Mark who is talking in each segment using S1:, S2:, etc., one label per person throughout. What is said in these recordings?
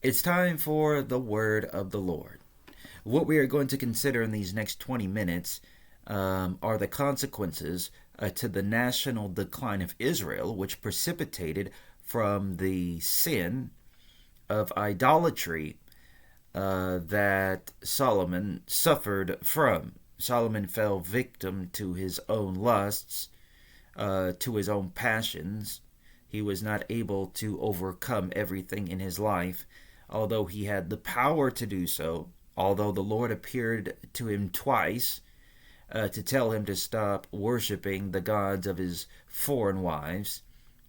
S1: It's time for the word of the Lord. What we are going to consider in these next 20 minutes are the consequences to the national decline of Israel, which precipitated from the sin of idolatry that Solomon suffered from. Solomon fell victim to his own lusts, to his own passions. He was not able to overcome everything in his life, although he had the power to do so. Although the Lord appeared to him twice to tell him to stop worshiping the gods of his foreign wives,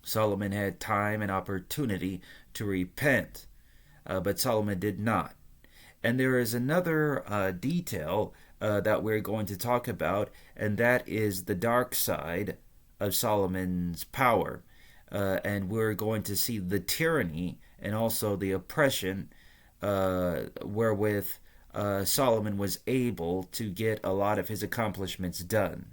S1: Solomon had time and opportunity to repent, but Solomon did not. And there is another detail that we're going to talk about, and that is the dark side of Solomon's power. And we're going to see the tyranny and also the oppression wherewith Solomon was able to get a lot of his accomplishments done.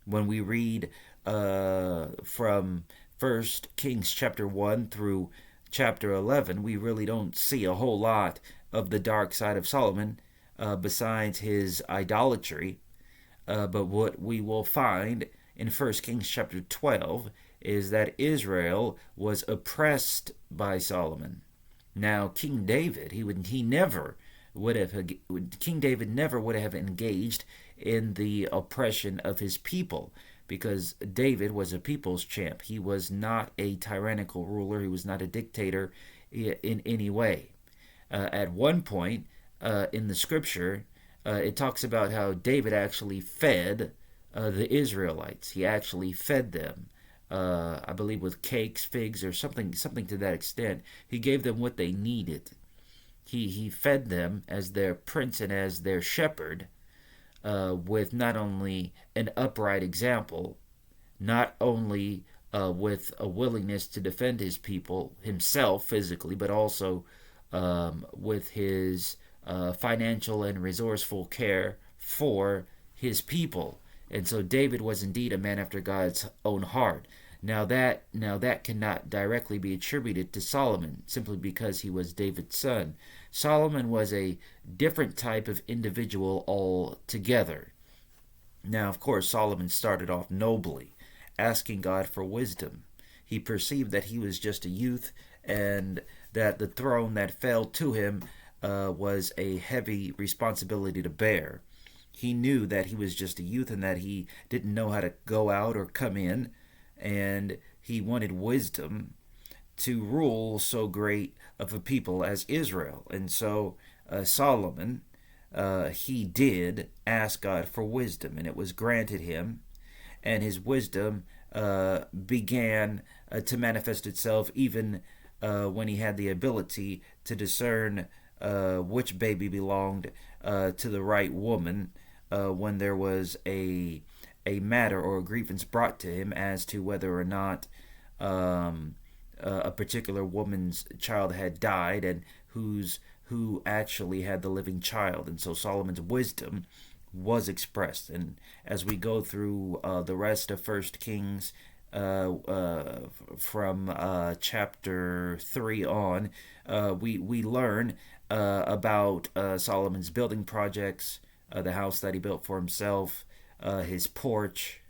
S1: When we read from 1 Kings chapter 1 through chapter 11, we really don't see a whole lot of the dark side of Solomon besides his idolatry. But what we will find in 1 Kings chapter 12 is that Israel was oppressed by Solomon. Now, King David, King David never would have engaged in the oppression of his people, because David was a people's champ. He was not a tyrannical ruler. He was not a dictator in any way. At one point in the scripture, it talks about how David actually fed the Israelites. He actually fed them, I believe, with cakes, figs, or something to that extent. He gave them what they needed. He fed them as their prince and as their shepherd, with not only an upright example, not only with a willingness to defend his people himself physically, but also with his financial and resourceful care for his people. And so David was indeed a man after God's own heart. Now that cannot directly be attributed to Solomon simply because he was David's son. Solomon was a different type of individual altogether. Now, of course, Solomon started off nobly, asking God for wisdom. He perceived that he was just a youth and that the throne that fell to him was a heavy responsibility to bear. He knew that he was just a youth and that he didn't know how to go out or come in, and he wanted wisdom to rule so great of a people as Israel. And so Solomon, he did ask God for wisdom, and it was granted him, and his wisdom began to manifest itself even when he had the ability to discern which baby belonged to the right woman when there was a matter or a grievance brought to him as to whether or not a particular woman's child had died and who actually had the living child. And so Solomon's wisdom was expressed. And as we go through the rest of First Kings from chapter 3 on, we learn about Solomon's building projects, the house that he built for himself, his porch.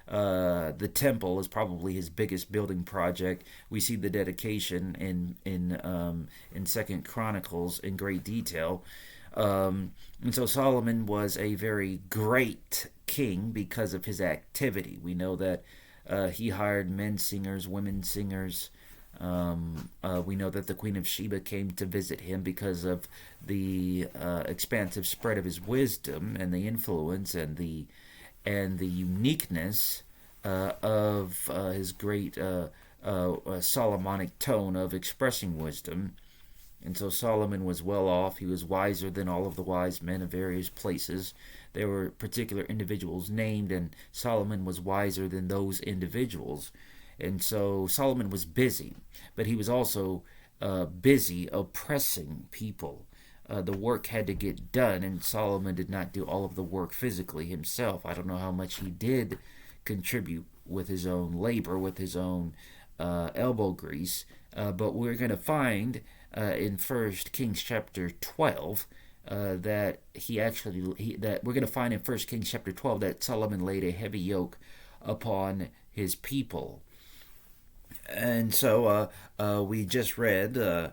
S1: The temple is probably his biggest building project. We see the dedication in Second Chronicles in great detail. And so Solomon was a very great king because of his activity. We know that he hired men singers, women singers. We know that the Queen of Sheba came to visit him because of the expansive spread of his wisdom and the influence and the uniqueness of his great Solomonic tone of expressing wisdom. And so Solomon was well off. He was wiser than all of the wise men of various places. There were particular individuals named, and Solomon was wiser than those individuals. And so Solomon was busy, but he was also busy oppressing people. The work had to get done, and Solomon did not do all of the work physically himself. I don't know how much he did contribute with his own labor, with his own elbow grease, But we're going to find in First Kings chapter 12 that that we're going to find in First Kings chapter 12 that Solomon laid a heavy yoke upon his people. And so we just read 1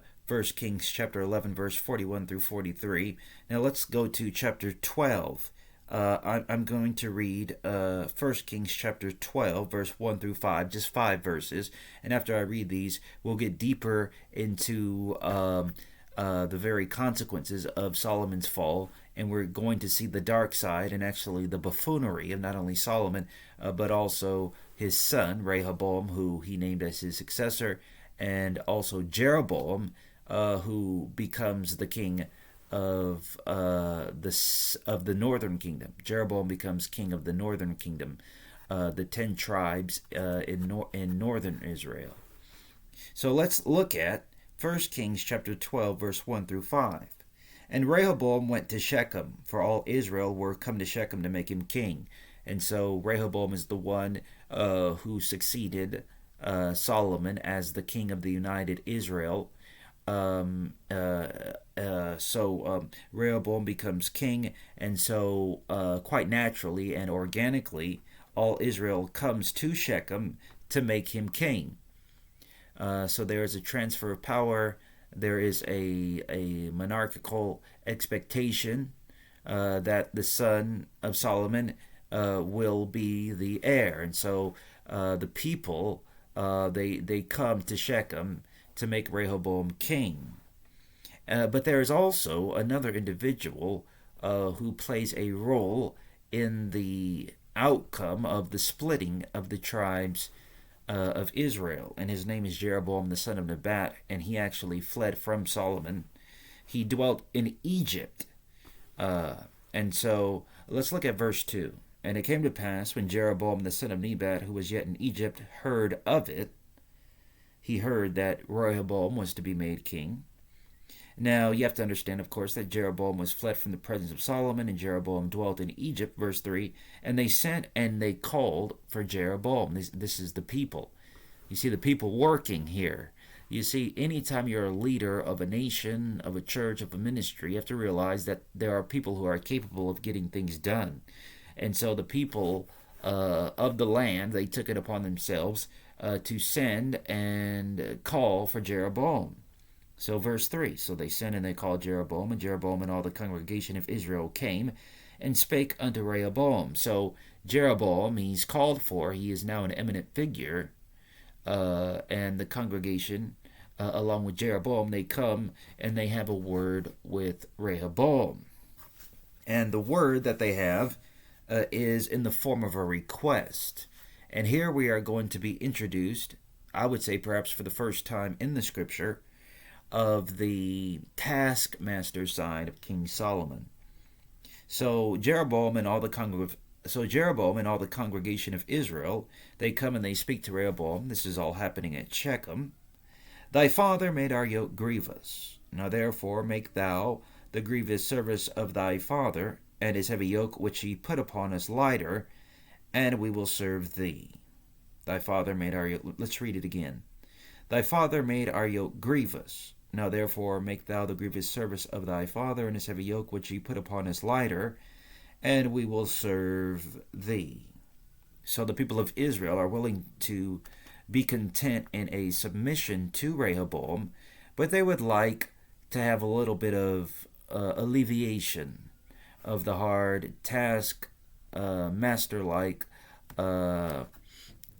S1: Kings chapter 11, verse 41 through 43. Now let's go to chapter 12. I'm going to read 1 Kings chapter 12, verse 1 through 5, just 5 verses. And after I read these, we'll get deeper into the very consequences of Solomon's fall. And we're going to see the dark side and actually the buffoonery of not only Solomon, but also his son, Rehoboam, who he named as his successor, and also Jeroboam, who becomes the king of the northern kingdom. Jeroboam becomes king of the northern kingdom, the 10 tribes in northern Israel. So let's look at 1 Kings chapter 12, verse 1 through 5. And Rehoboam went to Shechem, for all Israel were come to Shechem to make him king. And so Rehoboam is the one who succeeded Solomon as the king of the united Israel. Rehoboam becomes king, and so quite naturally and organically, all Israel comes to Shechem to make him king. So there is a transfer of power. There is a monarchical expectation that the son of Solomon will be the heir, and so the people they come to Shechem to make Rehoboam king. But there is also another individual who plays a role in the outcome of the splitting of the tribes of Israel, and his name is Jeroboam the son of Nebat, and he actually fled from Solomon. He dwelt in Egypt. And so let's look at verse 2. And it came to pass when Jeroboam the son of Nebat, who was yet in Egypt, heard of it, he heard that Rehoboam was to be made king. Now, you have to understand, of course, that Jeroboam was fled from the presence of Solomon, and Jeroboam dwelt in Egypt, verse 3. And they sent and they called for Jeroboam. This is the people. You see the people working here. You see, anytime you're a leader of a nation, of a church, of a ministry, you have to realize that there are people who are capable of getting things done. And so the people of the land, they took it upon themselves to send and call for Jeroboam. So verse 3, so they sent and they called Jeroboam, and Jeroboam and all the congregation of Israel came and spake unto Rehoboam. So Jeroboam, he's called for, he is now an eminent figure, and the congregation, along with Jeroboam, they come and they have a word with Rehoboam. And the word that they have is in the form of a request. And here we are going to be introduced, I would say perhaps for the first time in the scripture, of the taskmaster side of King Solomon. So Jeroboam and all the congregation of Israel, they come and they speak to Rehoboam. This is all happening at Shechem. Thy father made our yoke grievous. Now therefore make thou the grievous service of thy father, and his heavy yoke which he put upon us lighter, and we will serve thee. Thy father made our yoke. Let's read it again. Thy father made our yoke grievous. Now therefore make thou the grievous service of thy father, and his heavy yoke which he put upon us lighter, and we will serve thee. So the people of Israel are willing to be content in a submission to Rehoboam, but they would like to have a little bit of alleviation of the hard task, master-like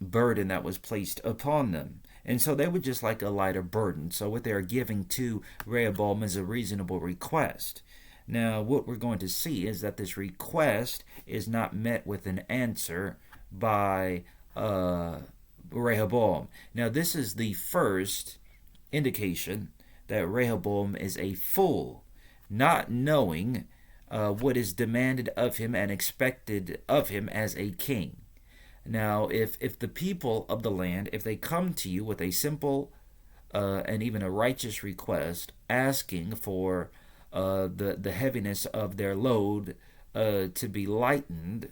S1: burden that was placed upon them. And so they would just like a lighter burden. So what they're giving to Rehoboam is a reasonable request. Now, what we're going to see is that this request is not met with an answer by Rehoboam. Now, this is the first indication that Rehoboam is a fool, not knowing what is demanded of him and expected of him as a king. Now, if the people of the land, if they come to you with a simple and even a righteous request, asking for the heaviness of their load to be lightened,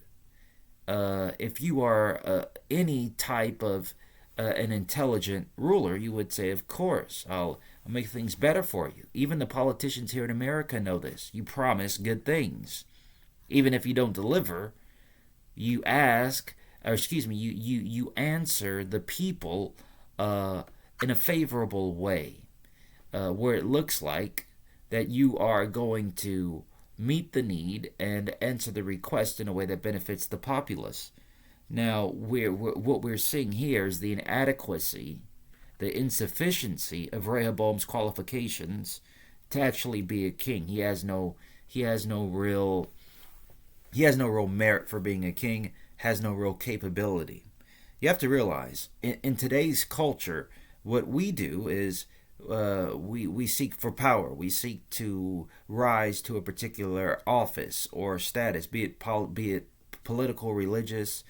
S1: if you are any type of an intelligent ruler, you would say, of course, I'll make things better for you. Even the politicians here in America know this. You promise good things. Even if you don't deliver, you ask, or excuse me, you answer the people in a favorable way, where it looks like that you are going to meet the need and answer the request in a way that benefits the populace. Now, what we're seeing here is the inadequacy, the insufficiency of Rehoboam's qualifications to actually be a king. He has no real merit for being a king, has no real capability. You have to realize, in today's culture, what we do is we seek for power. We seek to rise to a particular office or status, be it political, religious,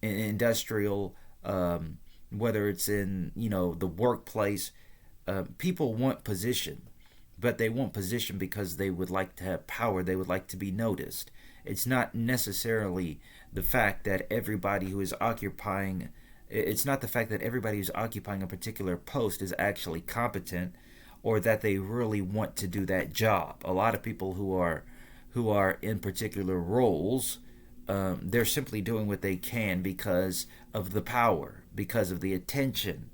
S1: industrial, whether it's in the workplace. People want position, but they want position because they would like to have power. They would like to be noticed. It's not necessarily the fact that everybody who is occupying it's not the fact that everybody who's occupying a particular post is actually competent or that they really want to do that job. A lot of people who are in particular roles, they're simply doing what they can because of the power, because of the attention,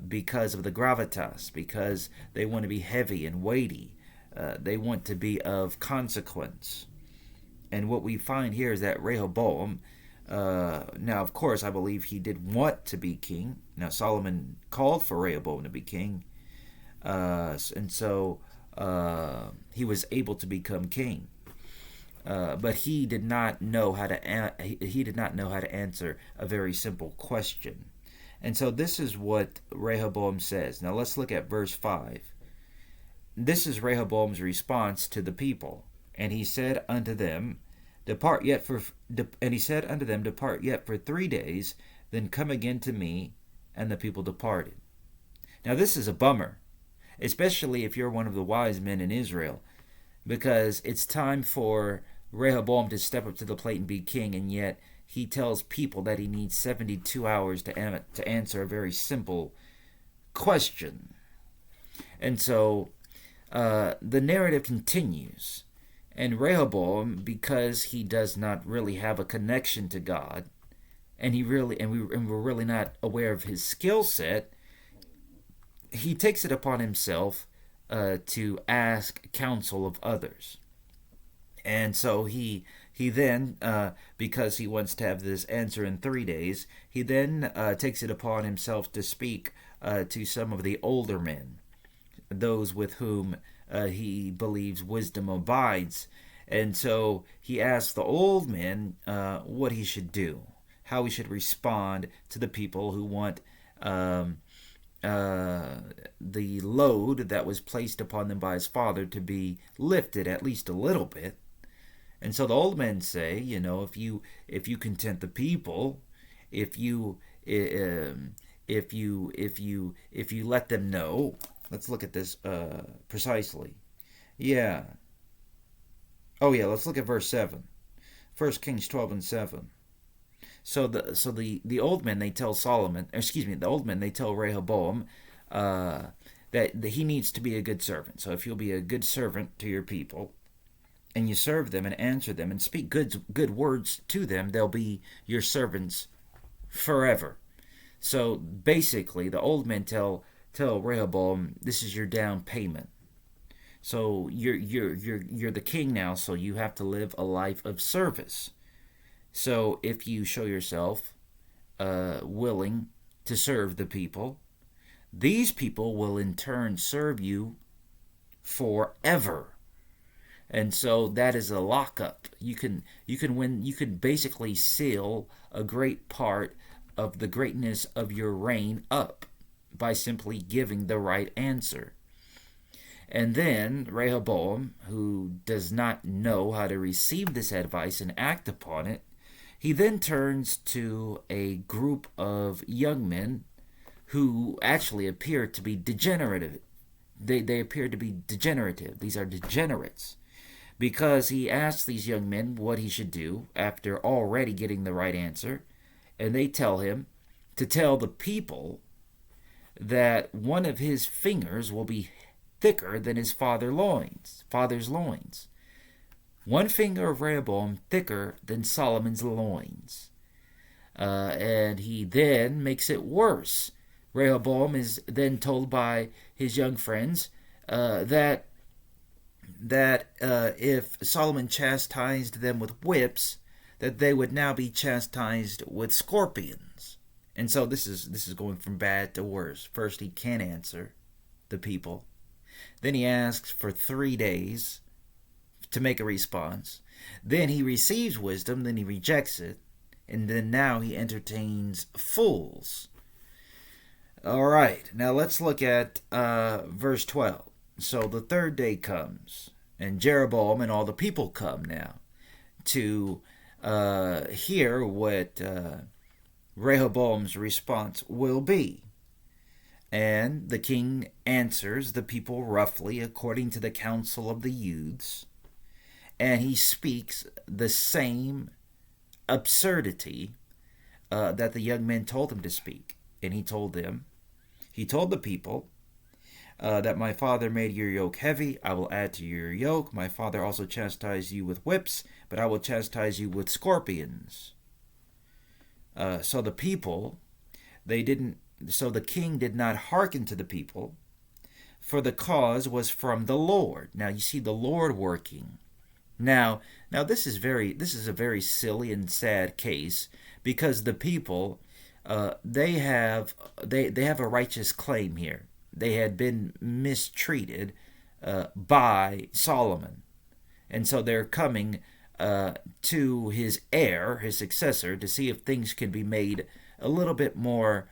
S1: because of the gravitas, because they want to be heavy and weighty. They want to be of consequence. And what we find here is that Rehoboam, now of course I believe he did want to be king. Now Solomon called for Rehoboam to be king, and so he was able to become king. But he did not know how to answer a very simple question. And so this is what Rehoboam says. Now let's look at verse 5. This is Rehoboam's response to the people. And he said unto them, Depart yet for 3 days, then come again to me. And the people departed. Now this is a bummer, especially if you're one of the wise men in Israel, because it's time for Rehoboam to step up to the plate and be king, and yet he tells people that he needs 72 hours to answer a very simple question. And so the narrative continues. And Rehoboam, because he does not really have a connection to God, and we're really not aware of his skill set, he takes it upon himself to ask counsel of others. And so he then, because he wants to have this answer in 3 days, he then takes it upon himself to speak to some of the older men, those with whom he believes wisdom abides. And so he asks the old men what he should do, how he should respond to the people who want the load that was placed upon them by his father to be lifted at least a little bit. And so the old men say, if you content the people, if you let them know. Let's look at this precisely. Yeah. Oh yeah, let's look at verse 7. 1 Kings 12:7. So the old men, they tell the old men, they tell Rehoboam that he needs to be a good servant. So if you'll be a good servant to your people, and you serve them and answer them and speak good words to them, they'll be your servants forever. So basically, the old men tell Rehoboam, this is your down payment. So you're the king now, so you have to live a life of service. So if you show yourself willing to serve the people, these people will in turn serve you forever. And so that is a lockup. You can basically seal a great part of the greatness of your reign up by simply giving the right answer. And then Rehoboam, who does not know how to receive this advice and act upon it, he then turns to a group of young men who actually appear to be degenerative. They appear to be degenerative. These are degenerates. Because he asks these young men what he should do after already getting the right answer. And they tell him to tell the people that one of his fingers will be thicker than his father's loins. One finger of Rehoboam thicker than Solomon's loins. And he then makes it worse. Rehoboam is then told by his young friends that if Solomon chastised them with whips, that they would now be chastised with scorpions. And so this is going from bad to worse. First, he can't answer the people. Then he asks for 3 days to make a response. Then he receives wisdom, then he rejects it. And then now he entertains fools. All right, now let's look at verse 12. So the 3rd day comes, and Jeroboam and all the people come now to hear what Rehoboam's response will be. And the king answers the people roughly according to the counsel of the youths, and he speaks the same absurdity that the young men told him to speak. And he told the people, that my father made your yoke heavy, I will add to your yoke. My father also chastised you with whips, but I will chastise you with scorpions. So the king did not hearken to the people, for the cause was from the Lord. Now you see the Lord working. Now this is a very silly and sad case, because the people they have a righteous claim here. They had been mistreated by Solomon, and so they're coming to his heir, his successor, to see if things can be made a little bit more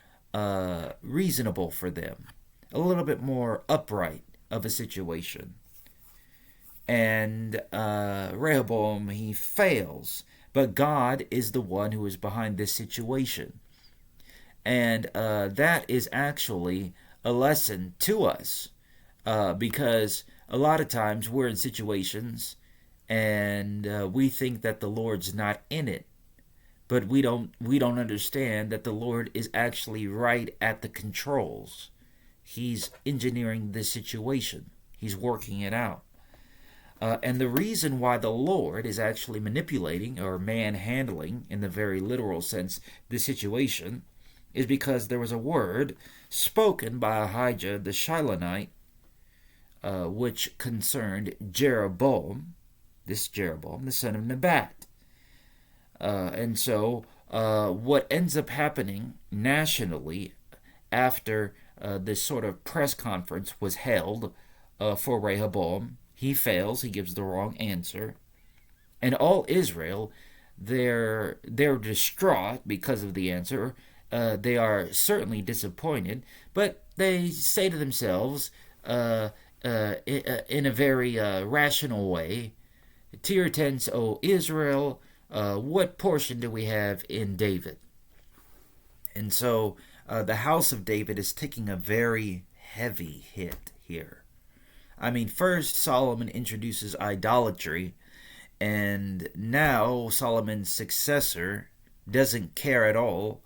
S1: reasonable for them, a little bit more upright of a situation. And Rehoboam, he fails, but God is the one who is behind this situation. And that is actually a lesson to us, because a lot of times we're in situations and we think that the Lord's not in it, but we don't understand that the Lord is actually right at the controls. He's engineering this situation. He's working it out. And the reason why the Lord is actually manipulating or manhandling, in the very literal sense, the situation, is because there was a word spoken by Ahijah the Shilonite, which concerned Jeroboam, the son of Nebat. And so what ends up happening nationally after this sort of press conference was held for Rehoboam, he fails, he gives the wrong answer, and all Israel, they're distraught because of the answer. They are certainly disappointed, but they say to themselves, in a very rational way, "To your tents, O Israel, what portion do we have in David?" And so the house of David is taking a very heavy hit here. I mean, first Solomon introduces idolatry, and now Solomon's successor doesn't care at all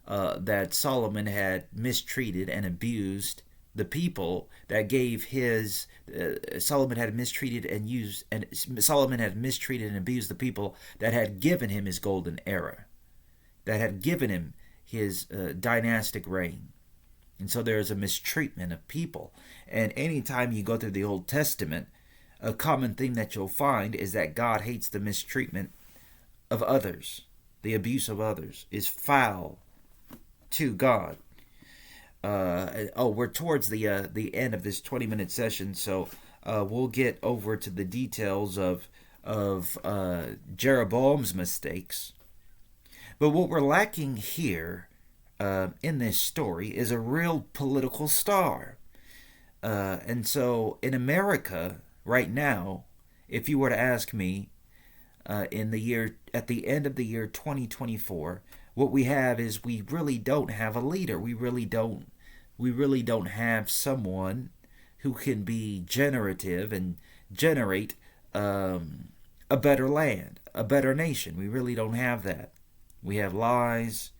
S1: that Solomon had mistreated and abused the people that gave his Solomon had mistreated and abused the people that had given him his golden era, that had given him his dynastic reign. And so there is a mistreatment of people. And anytime you go through the Old Testament, a common thing that you'll find is that God hates the mistreatment of others. The abuse of others is foul to God. We're towards the end of this 20-minute session, so we'll get over to the details of Jeroboam's mistakes. But what we're lacking here in this story is a real political star. And so in America right now, if you were to ask me at the end of the year 2024, what we have is we really don't have a leader. We really don't have someone who can be generative and generate a better land, a better nation. We really don't have that. We have lies,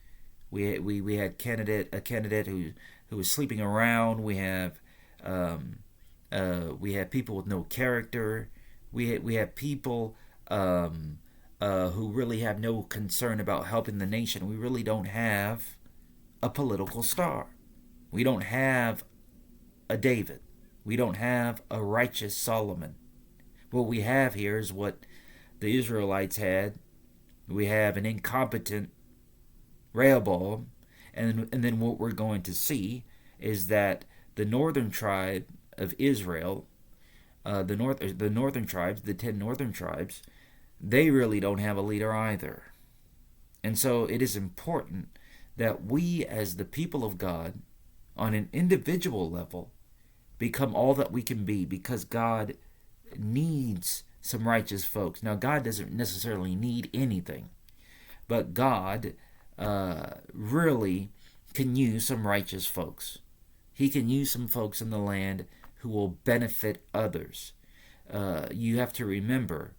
S1: We had a candidate who was sleeping around. We have people with no character. We have people who really have no concern about helping the nation. We really don't have a political star. We don't have a David. We don't have a righteous Solomon. What we have here is what the Israelites had. We have an incompetent Rehoboam, and then what we're going to see is that the northern tribe of Israel, the northern tribes, the 10 northern tribes, they really don't have a leader either. And so it is important that we, as the people of God, on an individual level, become all that we can be, because God needs some righteous folks. Now, God doesn't necessarily need anything, but God really can use some righteous folks. He can use some folks in the land who will benefit others. You have to remember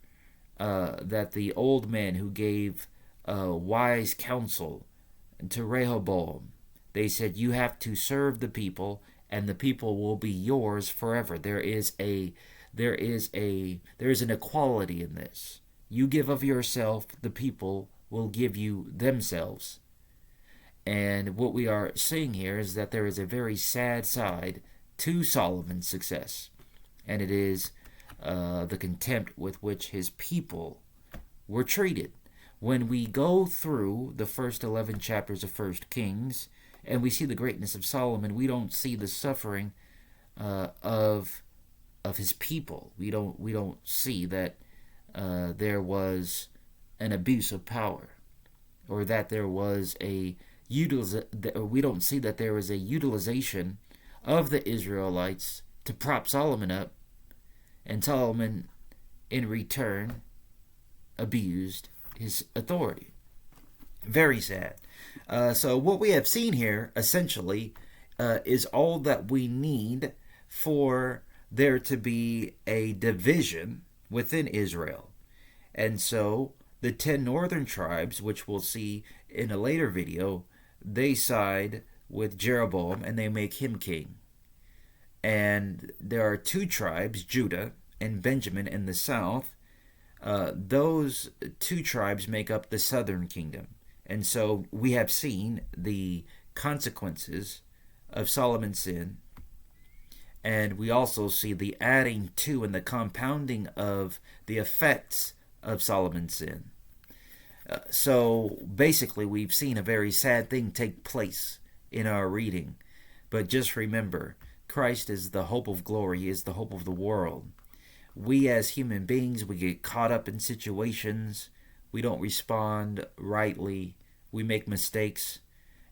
S1: that the old man who gave wise counsel to Rehoboam, they said, you have to serve the people, and the people will be yours forever. There is an equality in this. You give of yourself, the people will give you themselves. And what we are seeing here is that there is a very sad side to Solomon's success, and it is the contempt with which his people were treated. When we go through the first 11 chapters of 1 Kings and we see the greatness of Solomon, we don't see the suffering of his people. We don't see that there was an abuse of power, or that there was we don't see that there was a utilization of the Israelites to prop Solomon up, and Solomon in return abused his authority. Very sad. So what we have seen here essentially is all that we need for there to be a division within Israel. And so the 10 northern tribes, which we'll see in a later video, they side with Jeroboam and they make him king. And there are 2 tribes, Judah and Benjamin in the south. Those 2 tribes make up the southern kingdom. And so we have seen the consequences of Solomon's sin, and we also see the adding to and the compounding of the effects of Solomon's sin. So basically we've seen a very sad thing take place in our reading. But just remember, Christ is the hope of glory. He is the hope of the world. We as human beings, we get caught up in situations. We don't respond rightly. We make mistakes.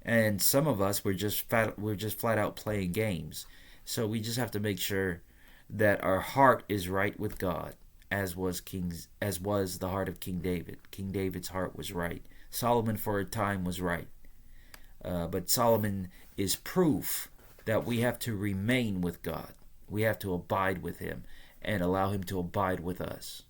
S1: And some of us, we're just flat out playing games. So we just have to make sure that our heart is right with God, as was the heart of King David. King David's heart was right. Solomon for a time was right. But Solomon is proof that we have to remain with God. We have to abide with him and allow him to abide with us.